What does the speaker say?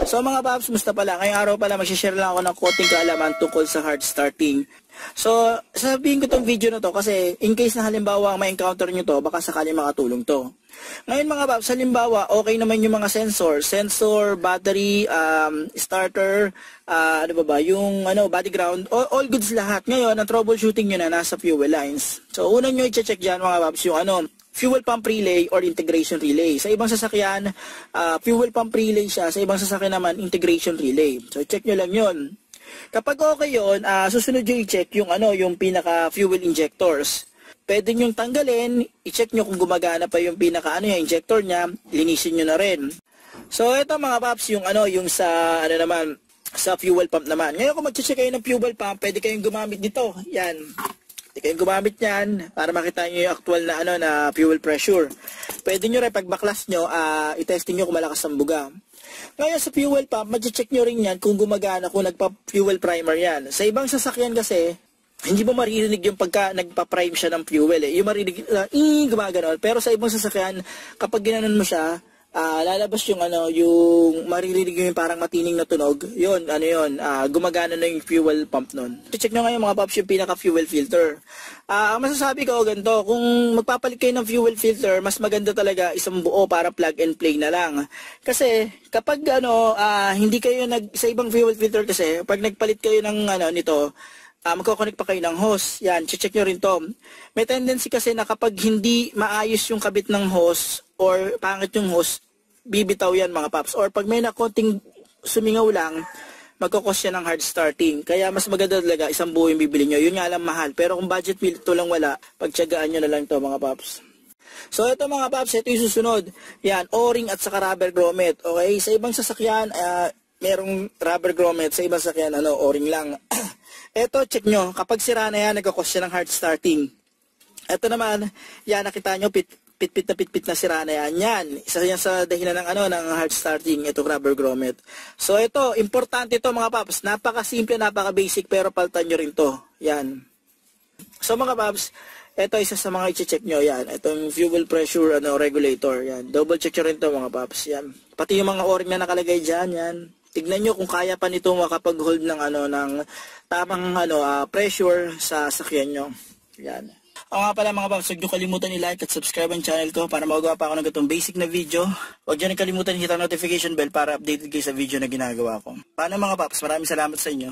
So mga paps, musta pala? Ngayong araw pala mag-share lang ako ng konting kaalaman tungkol sa hard starting. So, sasabihin ko tong video na to kasi in case na halimbawa ma-encounter nyo to, baka sakaling makatulong to. Ngayon mga paps, halimbawa, okay naman yung mga sensor, battery, starter, ano ba, yung body ground, all goods lahat. Ngayon, ang troubleshooting nyo na nasa fuel lines. So, unang nyo i-check dyan mga paps, yung fuel pump relay or integration relay. Sa ibang sasakyan, fuel pump relay siya. Sa ibang sasakyan naman, integration relay. So, check nyo lang yun. Kapag okay yun, susunod nyo i-check yung, yung pinaka-fuel injectors. Pwede nyo tanggalin, i-check nyo kung gumagana pa yung pinaka-yung injector nya, linisin nyo na rin. So, ito mga paps, yung yung sa, naman, sa fuel pump naman. Ngayon, kung mag-check kayo ng fuel pump, pwede kayong gumamit nito. Yan. Pwede kayong gumamit yan para makita nyo yung actual na, na fuel pressure. Pwede nyo rin, pag baklas nyo, i-testing nyo kung malakas ang buga. Ngayon sa fuel pump, mag-check nyo rin yan kung gumagana, kung nagpa-fuel primer yan. Sa ibang sasakyan kasi, hindi mo maririnig yung pagka nagpa-prime siya ng fuel eh. Yung maririnig, gumaganon. Pero sa ibang sasakyan, kapag ginanon mo siya, lalabas yung yung maririnig yung parang matining na tunog. Yun, gumagana na yung fuel pump nun. Check nyo ngayon mga paps yung pinaka-fuel filter. Ang masasabi ko ganito, kung magpapalit kayo ng fuel filter, mas maganda talaga isang buo para plug and play na lang. Kasi kapag hindi kayo sa ibang fuel filter kasi, pag nagpalit kayo ng nito, magkoconnect pa kayo ng hose. Yan, check nyo rin to. May tendency kasi na kapag hindi maayos yung kabit ng hose or pangit yung hose, bibitaw yan mga paps. Or pag may na konting sumingaw lang, magkakos yan ng hard starting. Kaya mas maganda talaga isang buo yung bibili nyo. Yun nga lang mahal. Pero kung budget meal ito lang wala, pagtyagaan nyo na lang to mga paps. So ito mga paps, ito yung susunod. Yan, o-ring at saka rubber grommet. Okay, sa ibang sasakyan, merong rubber grommet. Sa ibang sasakyan, o-ring lang. Ito, check nyo. Kapag sira na yan, nagkakos siya ng hard starting. Ito naman, yan, nakita nyo, pitpit na sira na yan. Yan, isa yan sa dahilan ng, ng hard starting, ito rubber grommet. So, ito, importante ito mga paps. Napaka-simple, napaka-basic, pero palitan nyo rin to. Yan. So, mga paps, ito isa sa mga i-check nyo. Yan, itong fuel pressure regulator. Yan, double check nyo rin to mga paps. Yan. Pati yung mga o-ring na nakalagay dyan, yan. Tignan nyo kung kaya pa nito makapag-hold ng ng tamang pressure sa sakyan nyo. Yan. O nga pala mga paps, huwag nyo kalimutan i-like at subscribe ang channel ko para magawa pa ako ng ganitong basic na video. Huwag nyo kalimutan i-hit ang notification bell para updated kayo sa video na ginagawa ko. Paano mga paps, maraming salamat sa inyo.